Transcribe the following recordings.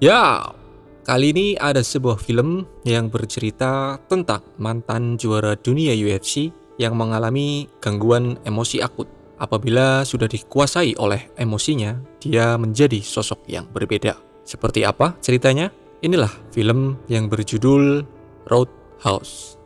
Ya, kali ini ada sebuah film yang bercerita tentang mantan juara dunia UFC yang mengalami gangguan emosi akut. Apabila sudah dikuasai oleh emosinya, dia menjadi sosok yang berbeda. Seperti apa ceritanya? Inilah film yang berjudul Roadhouse.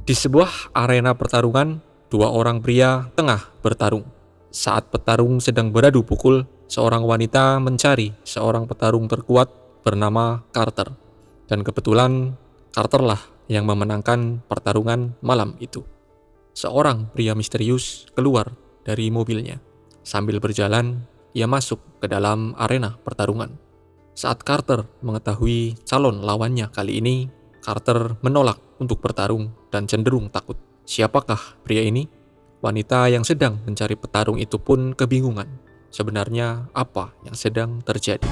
Di sebuah arena pertarungan, dua orang pria tengah bertarung. Saat petarung sedang beradu pukul, seorang wanita mencari seorang petarung terkuat bernama Carter. Dan kebetulan Carter lah yang memenangkan pertarungan malam itu. Seorang pria misterius keluar dari mobilnya. Sambil berjalan, ia masuk ke dalam arena pertarungan. Saat Carter mengetahui calon lawannya kali ini, Carter menolak untuk bertarung dan cenderung takut. Siapakah pria ini? Wanita yang sedang mencari petarung itu pun kebingungan. Sebenarnya apa yang sedang terjadi?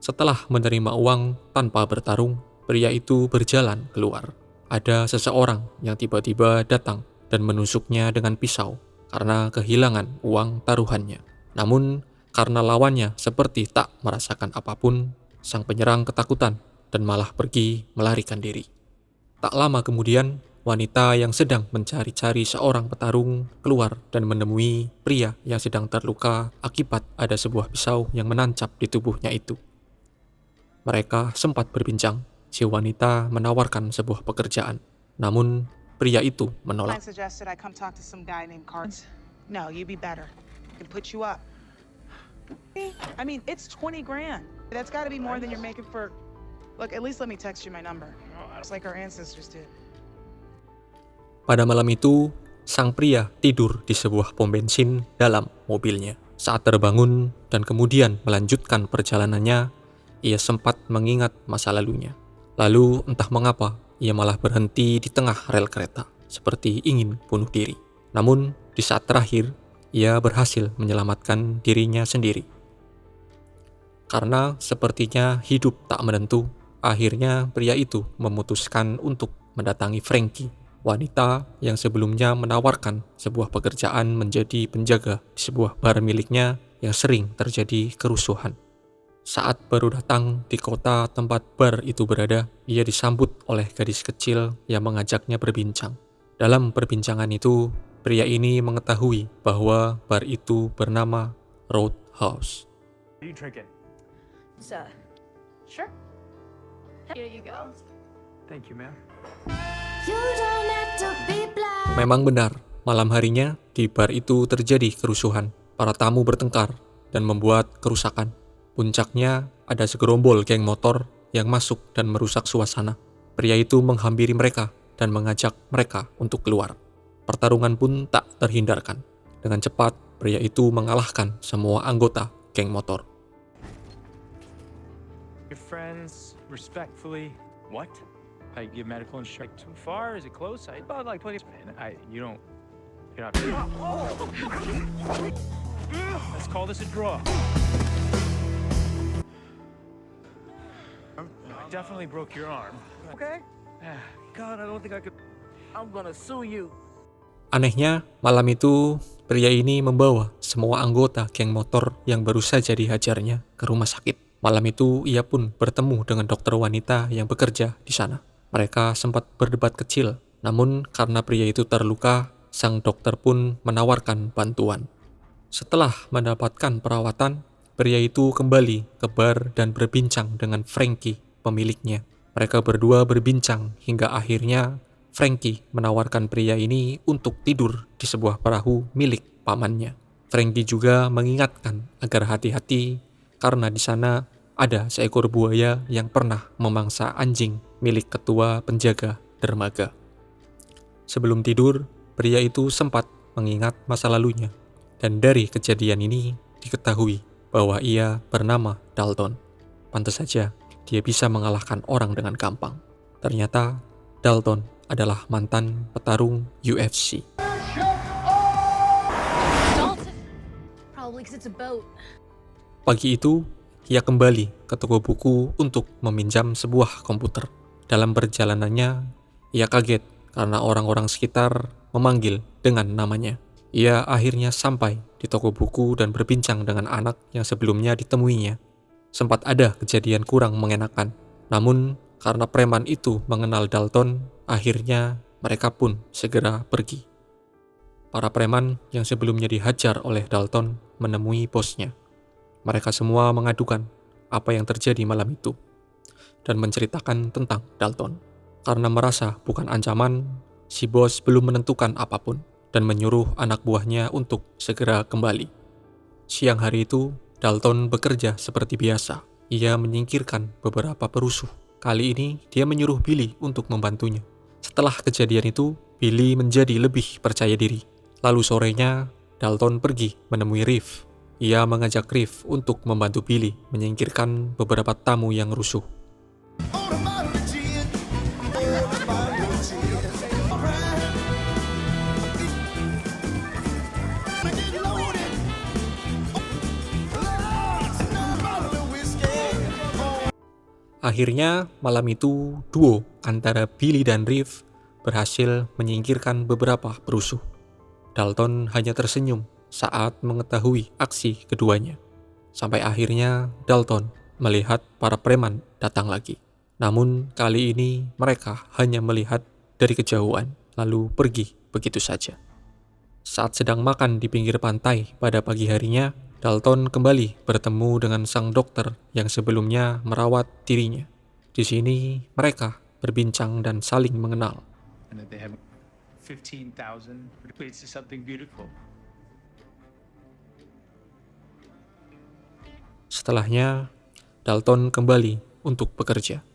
Setelah menerima uang tanpa bertarung, pria itu berjalan keluar. Ada seseorang yang tiba-tiba datang dan menusuknya dengan pisau karena kehilangan uang taruhannya. Namun, karena lawannya seperti tak merasakan apapun, sang penyerang ketakutan dan malah pergi melarikan diri. Tak lama kemudian, wanita yang sedang mencari-cari seorang petarung keluar dan menemui pria yang sedang terluka akibat ada sebuah pisau yang menancap di tubuhnya itu. Mereka sempat berbincang. Si wanita menawarkan sebuah pekerjaan, namun pria itu menolak. Suggested I come talk to some guy named Cards. No, you'd be better. I can put you up. I mean, it's 20 grand. That's got to be more than you're making for. Look, at least let me text you my number. It's like our ancestors did. Pada malam itu, sang pria tidur di sebuah pom bensin dalam mobilnya. Saat terbangun dan kemudian melanjutkan perjalanannya, ia sempat mengingat masa lalunya. Lalu entah mengapa, ia malah berhenti di tengah rel kereta, seperti ingin bunuh diri. Namun, di saat terakhir, ia berhasil menyelamatkan dirinya sendiri. Karena sepertinya hidup tak menentu, akhirnya pria itu memutuskan untuk mendatangi Frankie, wanita yang sebelumnya menawarkan sebuah pekerjaan menjadi penjaga di sebuah bar miliknya yang sering terjadi kerusuhan. Saat baru datang di kota tempat bar itu berada, ia disambut oleh gadis kecil yang mengajaknya berbincang. Dalam perbincangan itu, pria ini mengetahui bahwa bar itu bernama Roadhouse. What are you drinking? Sure. Here you go. Thank you, ma'am. Memang benar, malam harinya di bar itu terjadi kerusuhan. Para tamu bertengkar dan membuat kerusakan. Puncaknya ada segerombol geng motor yang masuk dan merusak suasana. Pria itu menghampiri mereka dan mengajak mereka untuk keluar. Pertarungan pun tak terhindarkan. Dengan cepat, pria itu mengalahkan semua anggota geng motor. Your friends, respectfully. What? I give medical insurance. Too far? Is it close? About like 20. You're not. Let's call this a draw. I definitely broke your arm. Okay. God, I don't think I could. I'm gonna sue you. Anehnya, malam itu pria ini membawa semua anggota geng motor yang baru saja dihajarnya ke rumah sakit. Malam itu ia pun bertemu dengan dokter wanita yang bekerja di sana. Mereka sempat berdebat kecil, namun karena pria itu terluka, sang dokter pun menawarkan bantuan. Setelah mendapatkan perawatan, pria itu kembali ke bar dan berbincang dengan Frankie, pemiliknya. Mereka berdua berbincang hingga akhirnya Frankie menawarkan pria ini untuk tidur di sebuah perahu milik pamannya. Frankie juga mengingatkan agar hati-hati karena di sana ada seekor buaya yang pernah memangsa anjing milik ketua penjaga dermaga. Sebelum tidur, pria itu sempat mengingat masa lalunya. Dan dari kejadian ini diketahui bahwa ia bernama Dalton. Pantas saja dia bisa mengalahkan orang dengan gampang. Ternyata Dalton adalah mantan petarung UFC. Dalton. Probably 'cause it's a boat. Pagi itu, ia kembali ke toko buku untuk meminjam sebuah komputer. Dalam perjalanannya, Ia kaget karena orang-orang sekitar memanggil dengan namanya. Ia akhirnya sampai di toko buku dan berbincang dengan anak yang sebelumnya ditemuinya. Sempat ada kejadian kurang mengenakan, namun karena preman itu mengenal Dalton, akhirnya mereka pun segera pergi. Para preman yang sebelumnya dihajar oleh Dalton menemui bosnya. Mereka semua mengadukan apa yang terjadi malam itu dan menceritakan tentang Dalton. Karena merasa bukan ancaman, si bos belum menentukan apapun dan menyuruh anak buahnya untuk segera kembali. Siang hari itu, Dalton bekerja seperti biasa. Ia menyingkirkan beberapa perusuh. Kali ini, dia menyuruh Billy untuk membantunya. Setelah kejadian itu, Billy menjadi lebih percaya diri. Lalu sorenya, Dalton pergi menemui Reeve. Ia mengajak Reeve untuk membantu Billy menyingkirkan beberapa tamu yang rusuh. Akhirnya, malam itu duo antara Billy dan Reeve berhasil menyingkirkan beberapa perusuh. Dalton hanya tersenyum saat mengetahui aksi keduanya. Sampai akhirnya Dalton melihat para preman datang lagi. Namun kali ini mereka hanya melihat dari kejauhan, lalu pergi begitu saja. Saat sedang makan di pinggir pantai pada pagi harinya, Dalton kembali bertemu dengan sang dokter yang sebelumnya merawat dirinya. Di sini mereka berbincang dan saling mengenal. And that they have 15,000 equates to something beautiful. Setelahnya, Dalton kembali untuk bekerja.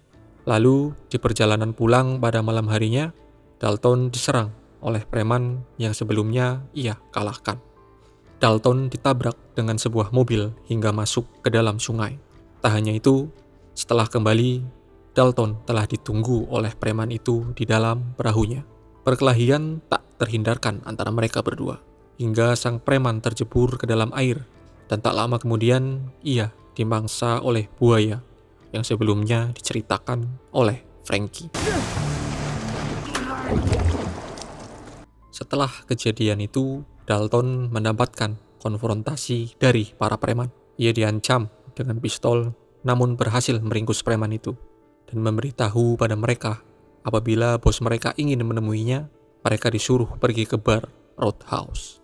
Lalu, di perjalanan pulang pada malam harinya, Dalton diserang oleh preman yang sebelumnya ia kalahkan. Dalton ditabrak dengan sebuah mobil hingga masuk ke dalam sungai. Tak hanya itu, setelah kembali, Dalton telah ditunggu oleh preman itu di dalam perahunya. Perkelahian tak terhindarkan antara mereka berdua, hingga sang preman terjebur ke dalam air, dan tak lama kemudian ia dimangsa oleh buaya yang sebelumnya diceritakan oleh Frankie. Setelah kejadian itu, Dalton mendapatkan konfrontasi dari para preman. Ia diancam dengan pistol, namun berhasil meringkus preman itu dan memberitahu pada mereka apabila bos mereka ingin menemuinya, mereka disuruh pergi ke bar Roadhouse.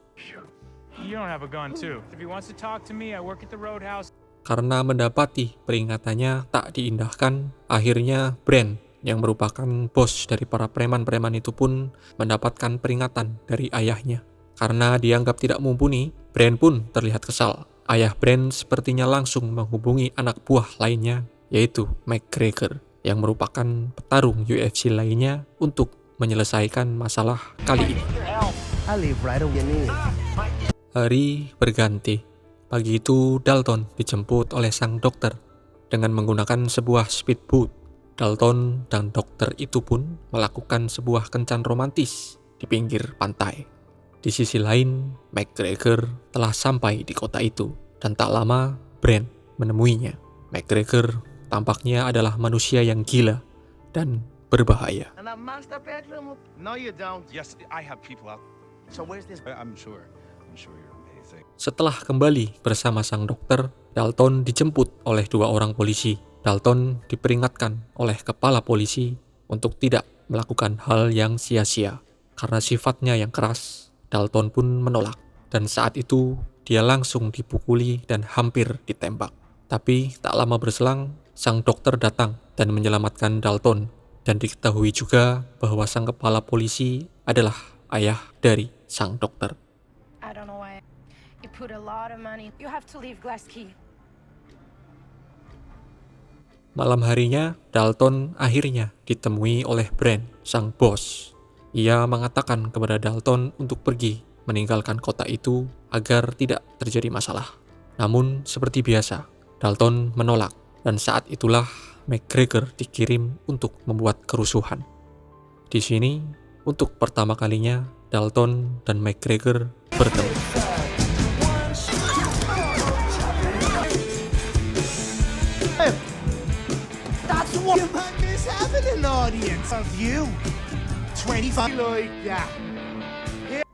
You don't have a gun too. If he wants to talk to me, I work at the Roadhouse. Karena mendapati peringatannya tak diindahkan, akhirnya Brent yang merupakan bos dari para preman-preman itu pun mendapatkan peringatan dari ayahnya. Karena dianggap tidak mumpuni, Brent pun terlihat kesal. Ayah Brent sepertinya langsung menghubungi anak buah lainnya, yaitu McGregor, yang merupakan petarung UFC lainnya untuk menyelesaikan masalah kali ini. Hari berganti. Pagi itu Dalton dijemput oleh sang dokter dengan menggunakan sebuah speedboat. Dalton dan dokter itu pun melakukan sebuah kencan romantis di pinggir pantai. Di sisi lain, McGregor telah sampai di kota itu dan tak lama Brent menemuinya. McGregor tampaknya adalah manusia yang gila dan berbahaya. No, you don't. Yes, I have people out. So where's this? I'm sure you're amazing. Setelah kembali bersama sang dokter, Dalton dijemput oleh dua orang polisi. Dalton diperingatkan oleh kepala polisi untuk tidak melakukan hal yang sia-sia. Karena sifatnya yang keras, Dalton pun menolak. Dan saat itu, dia langsung dipukuli dan hampir ditembak. Tapi tak lama berselang, sang dokter datang dan menyelamatkan Dalton. Dan diketahui juga bahwa sang kepala polisi adalah ayah dari sang dokter. I don't know why. You put a lot of money. You have to leave Glass Key. Malam harinya, Dalton akhirnya ditemui oleh Brent, sang bos. Ia mengatakan kepada Dalton untuk pergi meninggalkan kota itu agar tidak terjadi masalah. Namun, seperti biasa, Dalton menolak, dan saat itulah McGregor dikirim untuk membuat kerusuhan. Di sini, untuk pertama kalinya, Dalton dan McGregor bertemu. That's what is happening, audience of you.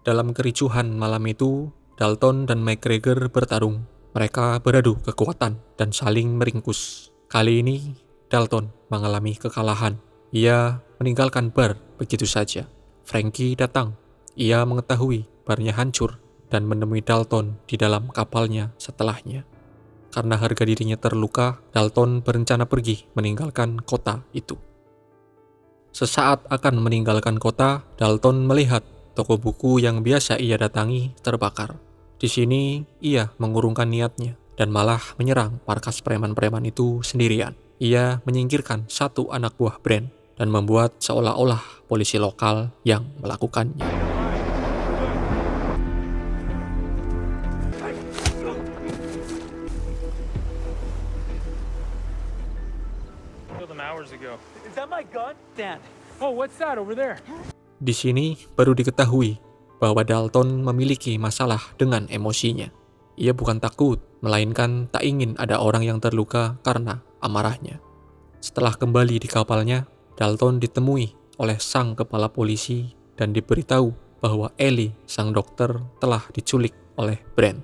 Dalam kericuhan malam itu, Dalton dan McGregor bertarung. Mereka beradu kekuatan dan saling meringkus. Kali ini, Dalton mengalami kekalahan. Ia meninggalkan bar begitu saja. Frankie datang. Ia mengetahui barnya hancur dan menemui Dalton di dalam kapalnya setelahnya. Karena harga dirinya terluka, Dalton berencana pergi meninggalkan kota itu. Sesaat akan meninggalkan kota, Dalton melihat toko buku yang biasa ia datangi terbakar. Di sini, ia mengurungkan niatnya dan malah menyerang markas preman-preman itu sendirian. Ia menyingkirkan satu anak buah Brand dan membuat seolah-olah polisi lokal yang melakukannya. Killed him hours ago. Is that my gun? Dad. Oh, what's that over there? Di sini baru diketahui bahwa Dalton memiliki masalah dengan emosinya. Ia bukan takut, melainkan tak ingin ada orang yang terluka karena amarahnya. Setelah kembali di kapalnya, Dalton ditemui oleh sang kepala polisi dan diberitahu bahwa Ellie, sang dokter, telah diculik oleh Brand.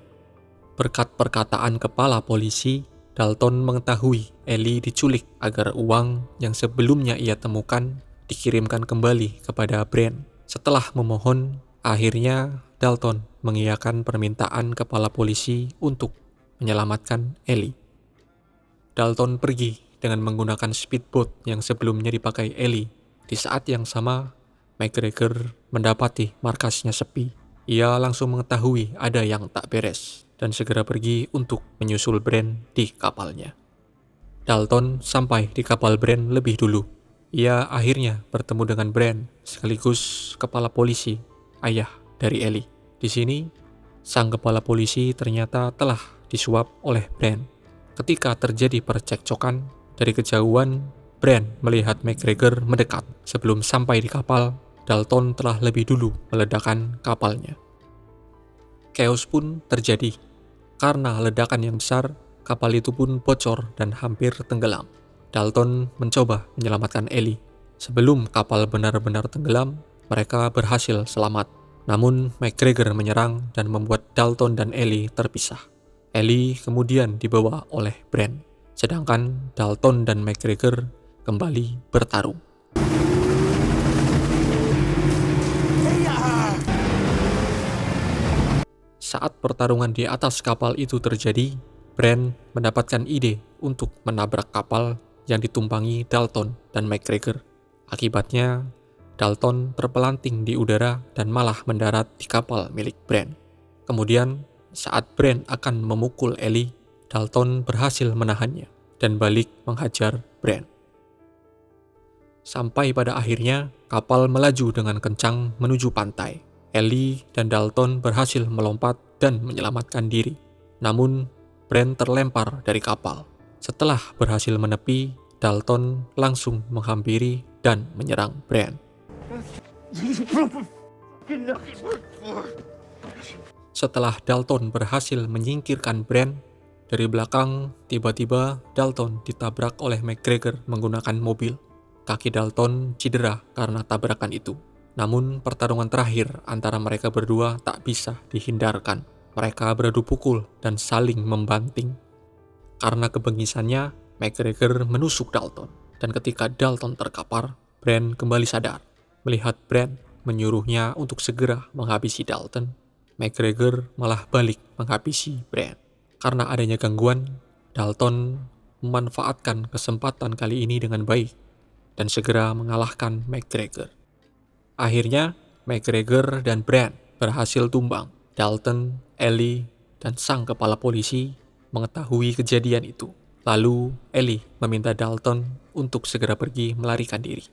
Berkat perkataan kepala polisi, Dalton mengetahui Ellie diculik agar uang yang sebelumnya ia temukan dikirimkan kembali kepada Brand. Setelah memohon, akhirnya Dalton mengiyakan permintaan kepala polisi untuk menyelamatkan Ellie. Dalton pergi dengan menggunakan speedboat yang sebelumnya dipakai Ellie. Di saat yang sama, McGregor mendapati markasnya sepi. Ia langsung mengetahui ada yang tak beres dan segera pergi untuk menyusul Brand di kapalnya. Dalton sampai di kapal Brand lebih dulu. Ia akhirnya bertemu dengan Brand sekaligus kepala polisi, ayah dari Ellie. Di sini, sang kepala polisi ternyata telah disuap oleh Brand. Ketika terjadi percekcokan, dari kejauhan, Brand melihat McGregor mendekat. Sebelum sampai di kapal, Dalton telah lebih dulu meledakkan kapalnya. Chaos pun terjadi. Karena ledakan yang besar, kapal itu pun bocor dan hampir tenggelam. Dalton mencoba menyelamatkan Ellie. Sebelum kapal benar-benar tenggelam, mereka berhasil selamat. Namun, McGregor menyerang dan membuat Dalton dan Ellie terpisah. Ellie kemudian dibawa oleh Brand, sedangkan Dalton dan McGregor kembali bertarung. Saat pertarungan di atas kapal itu terjadi, Brand mendapatkan ide untuk menabrak kapal yang ditumpangi Dalton dan McGregor. Akibatnya, Dalton terpelanting di udara dan malah mendarat di kapal milik Brand. Kemudian, saat Brand akan memukul Ellie, Dalton berhasil menahannya dan balik menghajar Brand. Sampai pada akhirnya, kapal melaju dengan kencang menuju pantai. Ellie dan Dalton berhasil melompat dan menyelamatkan diri. Namun, Brand terlempar dari kapal. Setelah berhasil menepi, Dalton langsung menghampiri dan menyerang Brand. Setelah Dalton berhasil menyingkirkan Brand, dari belakang tiba-tiba Dalton ditabrak oleh McGregor menggunakan mobil. Kaki Dalton cedera karena tabrakan itu. Namun pertarungan terakhir antara mereka berdua tak bisa dihindarkan. Mereka beradu pukul dan saling membanting. Karena kebengisannya, McGregor menusuk Dalton. Dan ketika Dalton terkapar, Brand kembali sadar. Melihat Brand menyuruhnya untuk segera menghabisi Dalton, McGregor malah balik menghabisi Brand. Karena adanya gangguan, Dalton memanfaatkan kesempatan kali ini dengan baik dan segera mengalahkan McGregor. Akhirnya, McGregor dan Brand berhasil tumbang. Dalton, Ellie, dan sang kepala polisi mengetahui kejadian itu. Lalu, Ellie meminta Dalton untuk segera pergi melarikan diri.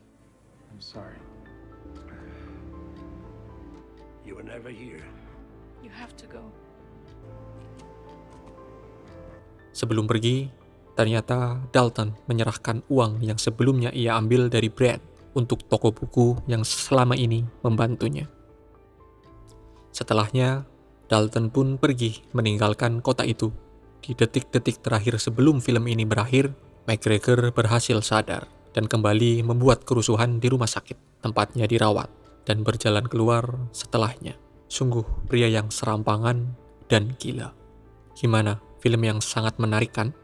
I'm sorry. You were never here. You have to go. Sebelum pergi, ternyata Dalton menyerahkan uang yang sebelumnya ia ambil dari Brand untuk toko buku yang selama ini membantunya. Setelahnya, Dalton pun pergi meninggalkan kota itu. Di detik-detik terakhir sebelum film ini berakhir, McGregor berhasil sadar dan kembali membuat kerusuhan di rumah sakit tempatnya dirawat. dan berjalan keluar setelahnya. Sungguh pria yang serampangan dan gila. Gimana? Film yang sangat menarik kan?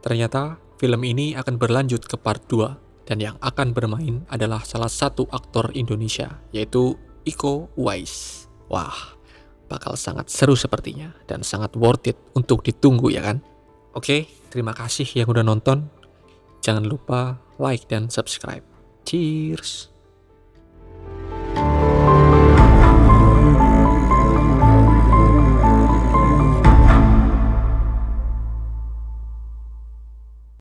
Ternyata film ini akan berlanjut ke part 2 dan yang akan bermain adalah salah satu aktor Indonesia, yaitu Iko Uwais. Wah, bakal sangat seru sepertinya dan sangat worth it untuk ditunggu ya kan? Oke, terima kasih yang udah nonton. Jangan lupa like dan subscribe. Cheers!